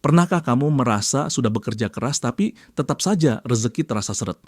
Pernahkah kamu merasa sudah bekerja keras tapi tetap saja rezeki terasa seret?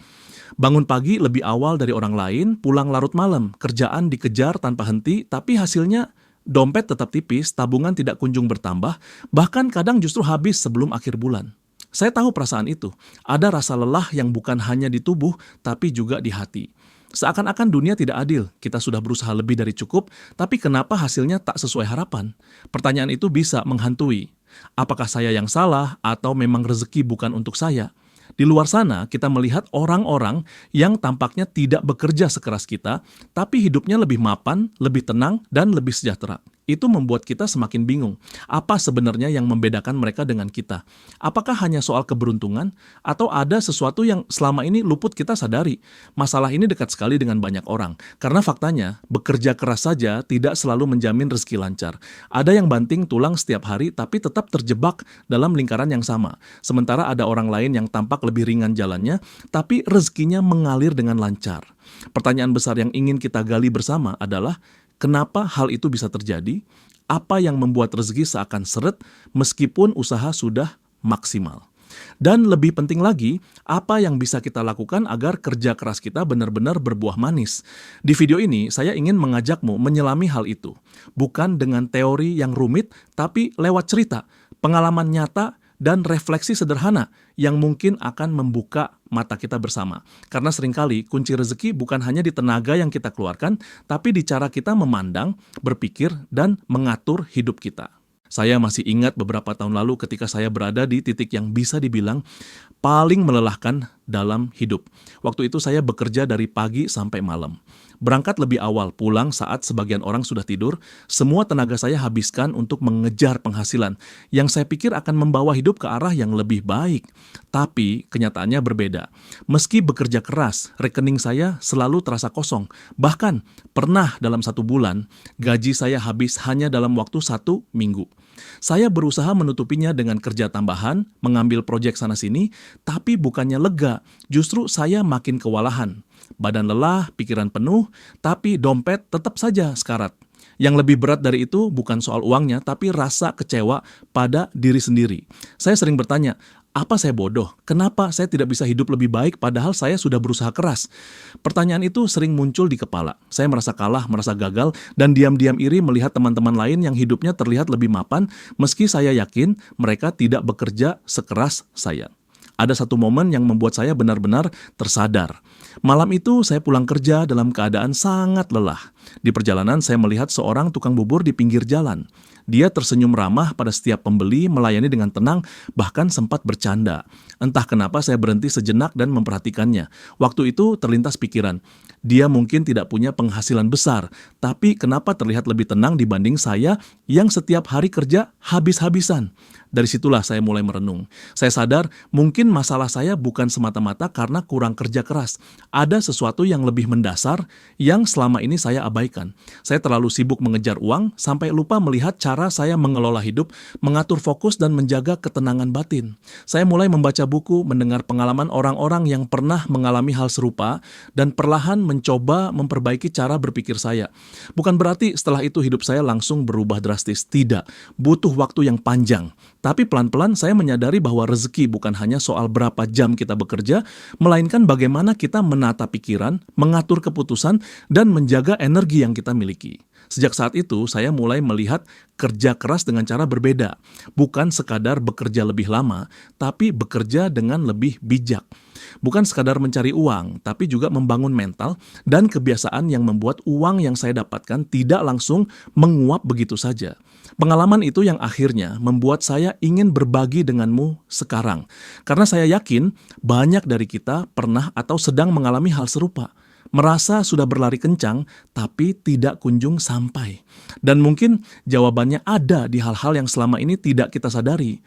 Bangun pagi lebih awal dari orang lain, pulang larut malam, kerjaan dikejar tanpa henti, tapi hasilnya dompet tetap tipis, tabungan tidak kunjung bertambah, bahkan kadang justru habis sebelum akhir bulan. Saya tahu perasaan itu. Ada rasa lelah yang bukan hanya di tubuh, tapi juga di hati. Seakan-akan dunia tidak adil, kita sudah berusaha lebih dari cukup, tapi kenapa hasilnya tak sesuai harapan? Pertanyaan itu bisa menghantui. Apakah saya yang salah atau memang rezeki bukan untuk saya? Di luar sana, kita melihat orang-orang yang tampaknya tidak bekerja sekeras kita, tapi hidupnya lebih mapan, lebih tenang, dan lebih sejahtera. Itu membuat kita semakin bingung. Apa sebenarnya yang membedakan mereka dengan kita? Apakah hanya soal keberuntungan? Atau ada sesuatu yang selama ini luput kita sadari? Masalah ini dekat sekali dengan banyak orang. Karena faktanya, bekerja keras saja tidak selalu menjamin rezeki lancar. Ada yang banting tulang setiap hari tapi tetap terjebak dalam lingkaran yang sama. Sementara ada orang lain yang tampak lebih ringan jalannya, tapi rezekinya mengalir dengan lancar. Pertanyaan besar yang ingin kita gali bersama adalah, kenapa hal itu bisa terjadi? Apa yang membuat rezeki seakan seret meskipun usaha sudah maksimal? Dan lebih penting lagi, apa yang bisa kita lakukan agar kerja keras kita benar-benar berbuah manis? Di video ini, saya ingin mengajakmu menyelami hal itu. Bukan dengan teori yang rumit, tapi lewat cerita, pengalaman nyata, dan refleksi sederhana yang mungkin akan membuka mata kita bersama. Karena seringkali kunci rezeki bukan hanya di tenaga yang kita keluarkan, tapi di cara kita memandang, berpikir, dan mengatur hidup kita. Saya masih ingat beberapa tahun lalu ketika saya berada di titik yang bisa dibilang paling melelahkan dalam hidup. Waktu itu saya bekerja dari pagi sampai malam. Berangkat lebih awal, pulang saat sebagian orang sudah tidur, semua tenaga saya habiskan untuk mengejar penghasilan yang saya pikir akan membawa hidup ke arah yang lebih baik. Tapi kenyataannya berbeda. Meski bekerja keras, rekening saya selalu terasa kosong. Bahkan pernah dalam 1 bulan, gaji saya habis hanya dalam waktu 1 minggu. Saya berusaha menutupinya dengan kerja tambahan, mengambil proyek sana-sini, tapi bukannya lega, justru saya makin kewalahan. Badan lelah, pikiran penuh, tapi dompet tetap saja sekarat. Yang lebih berat dari itu bukan soal uangnya, tapi rasa kecewa pada diri sendiri. Saya sering bertanya, apa saya bodoh? Kenapa saya tidak bisa hidup lebih baik padahal saya sudah berusaha keras? Pertanyaan itu sering muncul di kepala. Saya merasa kalah, merasa gagal, dan diam-diam iri melihat teman-teman lain yang hidupnya terlihat lebih mapan, meski saya yakin mereka tidak bekerja sekeras saya. Ada satu momen yang membuat saya benar-benar tersadar. Malam itu saya pulang kerja dalam keadaan sangat lelah. Di perjalanan saya melihat seorang tukang bubur di pinggir jalan. Dia tersenyum ramah pada setiap pembeli, melayani dengan tenang, bahkan sempat bercanda. Entah kenapa saya berhenti sejenak dan memperhatikannya. Waktu itu terlintas pikiran, dia mungkin tidak punya penghasilan besar, tapi kenapa terlihat lebih tenang dibanding saya yang setiap hari kerja habis-habisan? Dari situlah saya mulai merenung. Saya sadar mungkin masalah saya bukan semata-mata karena kurang kerja keras. Ada sesuatu yang lebih mendasar yang selama ini saya abaikan. Saya terlalu sibuk mengejar uang sampai lupa melihat cara saya mengelola hidup, mengatur fokus, dan menjaga ketenangan batin. Saya mulai membaca buku, mendengar pengalaman orang-orang yang pernah mengalami hal serupa, dan perlahan mencoba memperbaiki cara berpikir saya. Bukan berarti setelah itu hidup saya langsung berubah drastis. Tidak, butuh waktu yang panjang. Tapi pelan-pelan saya menyadari bahwa rezeki bukan hanya soal berapa jam kita bekerja, melainkan bagaimana kita menata pikiran, mengatur keputusan, dan menjaga energi yang kita miliki. Sejak saat itu, saya mulai melihat kerja keras dengan cara berbeda. Bukan sekadar bekerja lebih lama, tapi bekerja dengan lebih bijak. Bukan sekadar mencari uang, tapi juga membangun mental dan kebiasaan yang membuat uang yang saya dapatkan tidak langsung menguap begitu saja. Pengalaman itu yang akhirnya membuat saya ingin berbagi denganmu sekarang. Karena saya yakin banyak dari kita pernah atau sedang mengalami hal serupa. Merasa sudah berlari kencang, tapi tidak kunjung sampai. Dan mungkin jawabannya ada di hal-hal yang selama ini tidak kita sadari.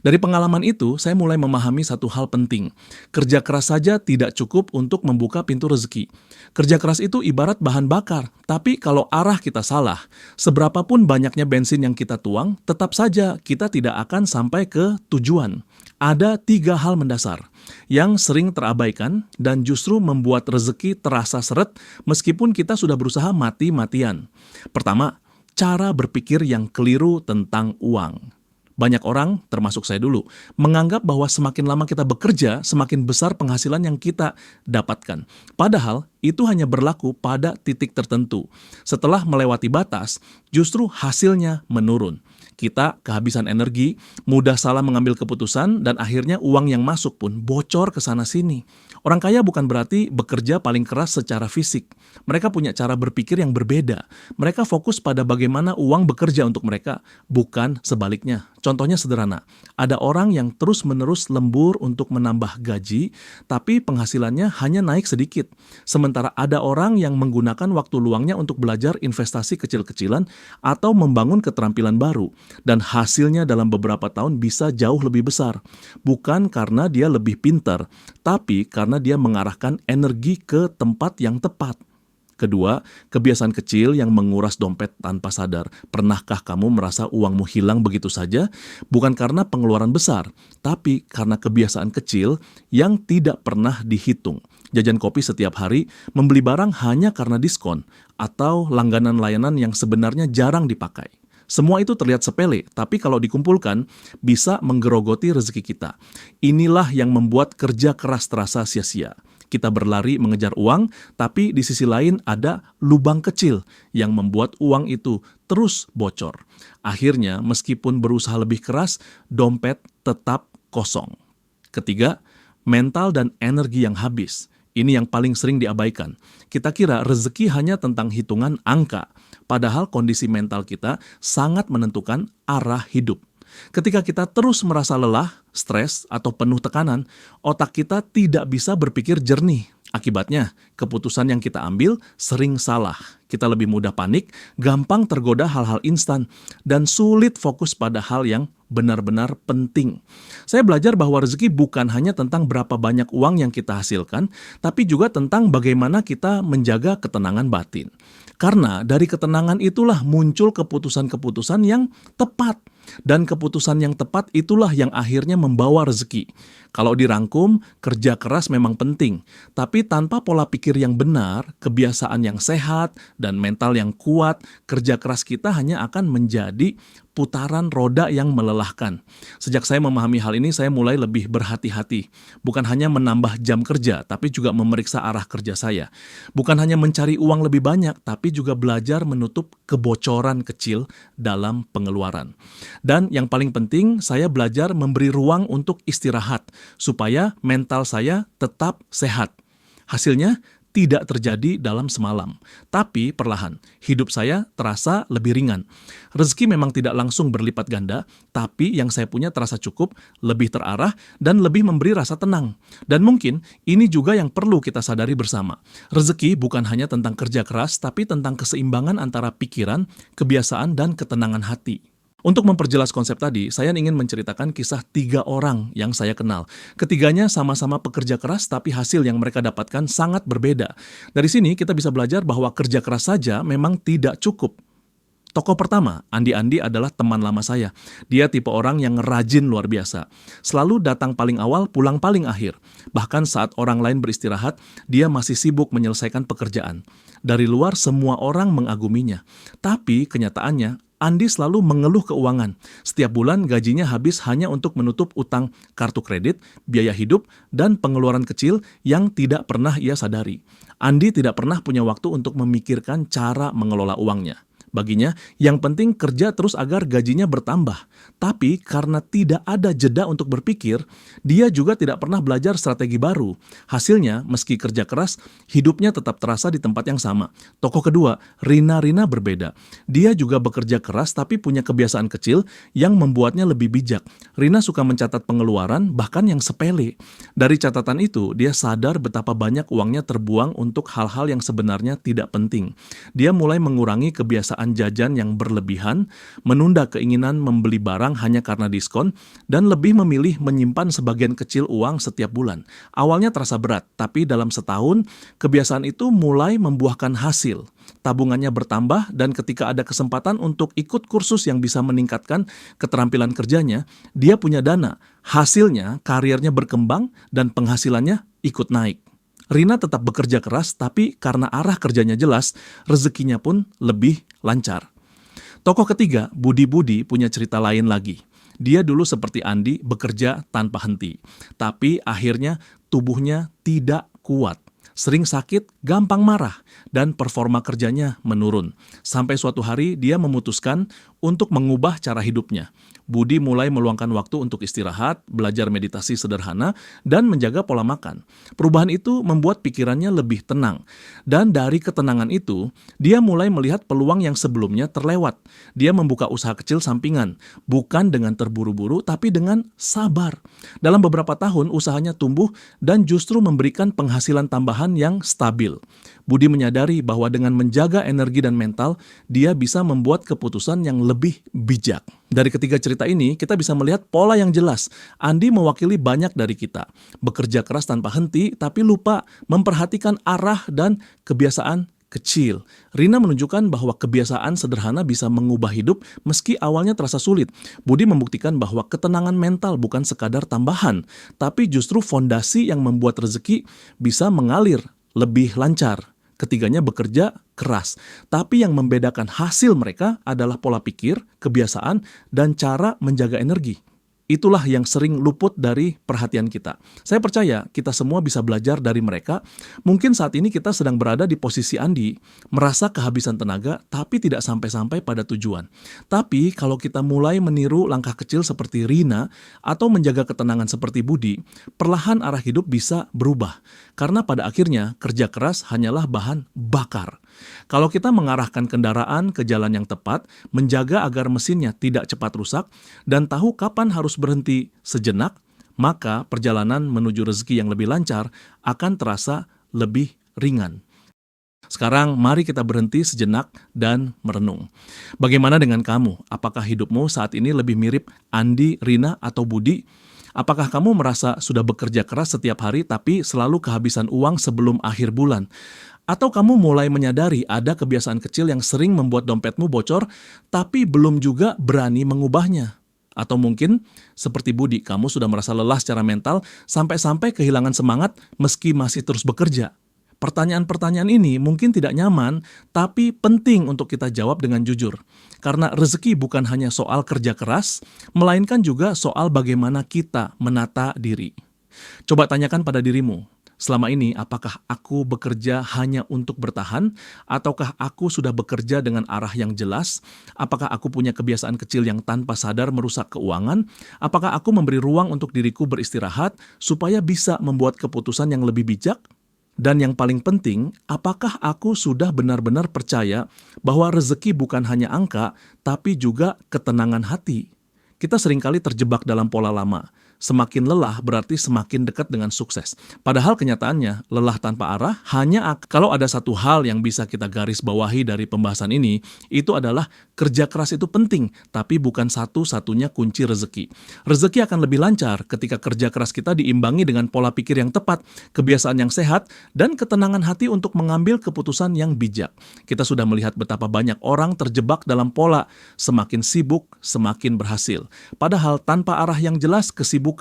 Dari pengalaman itu, saya mulai memahami satu hal penting. Kerja keras saja tidak cukup untuk membuka pintu rezeki. Kerja keras itu ibarat bahan bakar, tapi kalau arah kita salah, seberapapun banyaknya bensin yang kita tuang, tetap saja kita tidak akan sampai ke tujuan. Ada 3 hal mendasar yang sering terabaikan dan justru membuat rezeki terasa seret meskipun kita sudah berusaha mati-matian. Pertama, cara berpikir yang keliru tentang uang. Banyak orang, termasuk saya dulu, menganggap bahwa semakin lama kita bekerja, semakin besar penghasilan yang kita dapatkan. Padahal, itu hanya berlaku pada titik tertentu. Setelah melewati batas, justru hasilnya menurun. Kita kehabisan energi, mudah salah mengambil keputusan, dan akhirnya uang yang masuk pun bocor ke sana-sini. Orang kaya bukan berarti bekerja paling keras secara fisik. Mereka punya cara berpikir yang berbeda. Mereka fokus pada bagaimana uang bekerja untuk mereka, bukan sebaliknya. Contohnya sederhana, ada orang yang terus-menerus lembur untuk menambah gaji, tapi penghasilannya hanya naik sedikit. Sementara ada orang yang menggunakan waktu luangnya untuk belajar investasi kecil-kecilan atau membangun keterampilan baru. Dan hasilnya dalam beberapa tahun bisa jauh lebih besar. Bukan karena dia lebih pintar, tapi karena dia mengarahkan energi ke tempat yang tepat. Kedua, kebiasaan kecil yang menguras dompet tanpa sadar. Pernahkah kamu merasa uangmu hilang begitu saja? Bukan karena pengeluaran besar, tapi karena kebiasaan kecil yang tidak pernah dihitung. Jajan kopi setiap hari, membeli barang hanya karena diskon, atau langganan layanan yang sebenarnya jarang dipakai. Semua itu terlihat sepele, tapi kalau dikumpulkan, bisa menggerogoti rezeki kita. Inilah yang membuat kerja keras terasa sia-sia. Kita berlari mengejar uang, tapi di sisi lain ada lubang kecil yang membuat uang itu terus bocor. Akhirnya, meskipun berusaha lebih keras, dompet tetap kosong. Ketiga, mental dan energi yang habis. Ini yang paling sering diabaikan. Kita kira rezeki hanya tentang hitungan angka, padahal kondisi mental kita sangat menentukan arah hidup. Ketika kita terus merasa lelah, stres, atau penuh tekanan, otak kita tidak bisa berpikir jernih. Akibatnya, keputusan yang kita ambil sering salah. Kita lebih mudah panik, gampang tergoda hal-hal instan, dan sulit fokus pada hal yang benar-benar penting. Saya belajar bahwa rezeki bukan hanya tentang berapa banyak uang yang kita hasilkan, tapi juga tentang bagaimana kita menjaga ketenangan batin. Karena dari ketenangan itulah muncul keputusan-keputusan yang tepat. Dan keputusan yang tepat itulah yang akhirnya membawa rezeki. Kalau dirangkum, kerja keras memang penting. Tapi tanpa pola pikir yang benar, kebiasaan yang sehat, dan mental yang kuat, kerja keras kita hanya akan menjadi putaran roda yang melelahkan. Sejak saya memahami hal ini, saya mulai lebih berhati-hati. Bukan hanya menambah jam kerja, tapi juga memeriksa arah kerja saya. Bukan hanya mencari uang lebih banyak, tapi juga belajar menutup kebocoran kecil dalam pengeluaran. Dan yang paling penting, saya belajar memberi ruang untuk istirahat, supaya mental saya tetap sehat. Hasilnya, tidak terjadi dalam semalam, tapi perlahan, hidup saya terasa lebih ringan. Rezeki memang tidak langsung berlipat ganda, tapi yang saya punya terasa cukup, lebih terarah, dan lebih memberi rasa tenang. Dan mungkin ini juga yang perlu kita sadari bersama. Rezeki bukan hanya tentang kerja keras, tapi tentang keseimbangan antara pikiran, kebiasaan, dan ketenangan hati. Untuk memperjelas konsep tadi, saya ingin menceritakan kisah 3 orang yang saya kenal. Ketiganya sama-sama pekerja keras, tapi hasil yang mereka dapatkan sangat berbeda. Dari sini kita bisa belajar bahwa kerja keras saja memang tidak cukup. Tokoh pertama, Andi adalah teman lama saya. Dia tipe orang yang rajin luar biasa. Selalu datang paling awal, pulang paling akhir. Bahkan saat orang lain beristirahat, dia masih sibuk menyelesaikan pekerjaan. Dari luar, semua orang mengaguminya. Tapi kenyataannya, Andi selalu mengeluh keuangan. Setiap bulan gajinya habis hanya untuk menutup utang kartu kredit, biaya hidup, dan pengeluaran kecil yang tidak pernah ia sadari. Andi tidak pernah punya waktu untuk memikirkan cara mengelola uangnya. Baginya, yang penting kerja terus agar gajinya bertambah. Tapi karena tidak ada jeda untuk berpikir, dia juga tidak pernah belajar strategi baru. Hasilnya, meski kerja keras, hidupnya tetap terasa di tempat yang sama. Tokoh kedua, Rina berbeda. Dia juga bekerja keras tapi punya kebiasaan kecil yang membuatnya lebih bijak. Rina suka mencatat pengeluaran, bahkan yang sepele. Dari catatan itu, dia sadar betapa banyak uangnya terbuang untuk hal-hal yang sebenarnya tidak penting. Dia mulai mengurangi kebiasaan jajan yang berlebihan, menunda keinginan membeli barang hanya karena diskon, dan lebih memilih menyimpan sebagian kecil uang setiap bulan. Awalnya terasa berat, tapi dalam setahun, kebiasaan itu mulai membuahkan hasil. Tabungannya bertambah, dan ketika ada kesempatan untuk ikut kursus yang bisa meningkatkan keterampilan kerjanya, dia punya dana. Hasilnya, karirnya berkembang, dan penghasilannya ikut naik. Rina tetap bekerja keras, tapi karena arah kerjanya jelas, rezekinya pun lebih lancar. Tokoh ketiga, Budi punya cerita lain lagi. Dia dulu seperti Andi bekerja tanpa henti, tapi akhirnya tubuhnya tidak kuat. Sering sakit, gampang marah, dan performa kerjanya menurun. Sampai suatu hari dia memutuskan untuk mengubah cara hidupnya. Budi mulai meluangkan waktu untuk istirahat, belajar meditasi sederhana, dan menjaga pola makan. Perubahan itu membuat pikirannya lebih tenang. Dan dari ketenangan itu, dia mulai melihat peluang yang sebelumnya terlewat. Dia membuka usaha kecil sampingan, bukan dengan terburu-buru, tapi dengan sabar. Dalam beberapa tahun, usahanya tumbuh dan justru memberikan penghasilan tambahan yang stabil. Budi menyadari bahwa dengan menjaga energi dan mental, dia bisa membuat keputusan yang lebih bijak. Dari ketiga cerita ini, kita bisa melihat pola yang jelas. Andi mewakili banyak dari kita. Bekerja keras tanpa henti, tapi lupa memperhatikan arah dan kebiasaan kecil. Rina menunjukkan bahwa kebiasaan sederhana bisa mengubah hidup meski awalnya terasa sulit. Budi membuktikan bahwa ketenangan mental bukan sekadar tambahan, tapi justru fondasi yang membuat rezeki bisa mengalir lebih lancar. Ketiganya bekerja keras, tapi yang membedakan hasil mereka adalah pola pikir, kebiasaan, dan cara menjaga energi. Itulah yang sering luput dari perhatian kita. Saya percaya kita semua bisa belajar dari mereka. Mungkin saat ini kita sedang berada di posisi Andi, merasa kehabisan tenaga, tapi tidak sampai-sampai pada tujuan. Tapi kalau kita mulai meniru langkah kecil seperti Rina, atau menjaga ketenangan seperti Budi, perlahan arah hidup bisa berubah. Karena pada akhirnya, kerja keras hanyalah bahan bakar. Kalau kita mengarahkan kendaraan ke jalan yang tepat, menjaga agar mesinnya tidak cepat rusak, dan tahu kapan harus berhenti sejenak, maka perjalanan menuju rezeki yang lebih lancar akan terasa lebih ringan. Sekarang mari kita berhenti sejenak dan merenung. Bagaimana dengan kamu? Apakah hidupmu saat ini lebih mirip Andi, Rina, atau Budi? Apakah kamu merasa sudah bekerja keras setiap hari tapi selalu kehabisan uang sebelum akhir bulan? Atau kamu mulai menyadari ada kebiasaan kecil yang sering membuat dompetmu bocor, tapi belum juga berani mengubahnya? Atau mungkin, seperti Budi, kamu sudah merasa lelah secara mental sampai-sampai kehilangan semangat meski masih terus bekerja? Pertanyaan-pertanyaan ini mungkin tidak nyaman, tapi penting untuk kita jawab dengan jujur. Karena rezeki bukan hanya soal kerja keras, melainkan juga soal bagaimana kita menata diri. Coba tanyakan pada dirimu, selama ini, apakah aku bekerja hanya untuk bertahan? Ataukah aku sudah bekerja dengan arah yang jelas? Apakah aku punya kebiasaan kecil yang tanpa sadar merusak keuangan? Apakah aku memberi ruang untuk diriku beristirahat supaya bisa membuat keputusan yang lebih bijak? Dan yang paling penting, apakah aku sudah benar-benar percaya bahwa rezeki bukan hanya angka, tapi juga ketenangan hati? Kita seringkali terjebak dalam pola lama. Semakin lelah berarti semakin dekat dengan sukses. Padahal kenyataannya, lelah tanpa arah kalau ada satu hal yang bisa kita garis bawahi dari pembahasan ini, itu adalah kerja keras itu penting, tapi bukan satu-satunya kunci rezeki. Rezeki akan lebih lancar ketika kerja keras kita diimbangi dengan pola pikir yang tepat, kebiasaan yang sehat, dan ketenangan hati untuk mengambil keputusan yang bijak. Kita sudah melihat betapa banyak orang terjebak dalam pola, semakin sibuk, semakin berhasil. Padahal tanpa arah yang jelas, kesibukan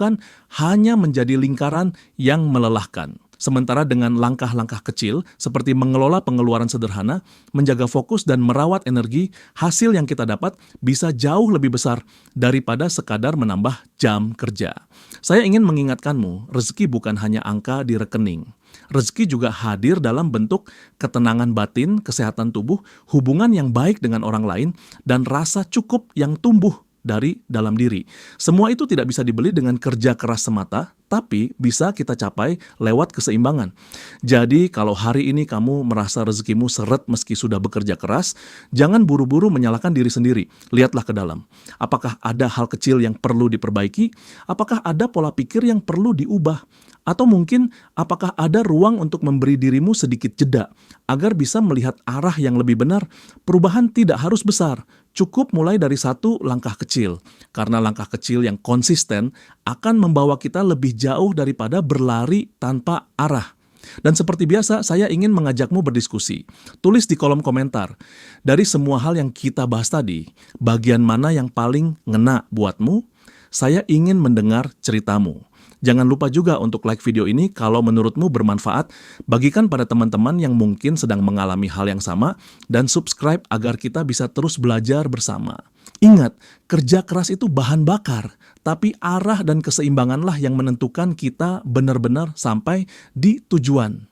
hanya menjadi lingkaran yang melelahkan. Sementara dengan langkah-langkah kecil, seperti mengelola pengeluaran sederhana, menjaga fokus dan merawat energi, hasil yang kita dapat bisa jauh lebih besar daripada sekadar menambah jam kerja. Saya ingin mengingatkanmu, rezeki bukan hanya angka di rekening. Rezeki juga hadir dalam bentuk ketenangan batin, kesehatan tubuh, hubungan yang baik dengan orang lain, dan rasa cukup yang tumbuh dari dalam diri. Semua itu tidak bisa dibeli dengan kerja keras semata, tapi bisa kita capai lewat keseimbangan. Jadi kalau hari ini kamu merasa rezekimu seret meski sudah bekerja keras, jangan buru-buru menyalahkan diri sendiri. Lihatlah ke dalam. Apakah ada hal kecil yang perlu diperbaiki? Apakah ada pola pikir yang perlu diubah? Atau mungkin apakah ada ruang untuk memberi dirimu sedikit jeda agar bisa melihat arah yang lebih benar? Perubahan tidak harus besar, cukup mulai dari satu langkah kecil. Karena langkah kecil yang konsisten akan membawa kita lebih jauh daripada berlari tanpa arah. Dan seperti biasa, saya ingin mengajakmu berdiskusi. Tulis di kolom komentar. Dari semua hal yang kita bahas tadi, bagian mana yang paling ngena buatmu? Saya ingin mendengar ceritamu. Jangan lupa juga untuk like video ini kalau menurutmu bermanfaat, bagikan pada teman-teman yang mungkin sedang mengalami hal yang sama, dan subscribe agar kita bisa terus belajar bersama. Ingat, kerja keras itu bahan bakar, tapi arah dan keseimbanganlah yang menentukan kita benar-benar sampai di tujuan.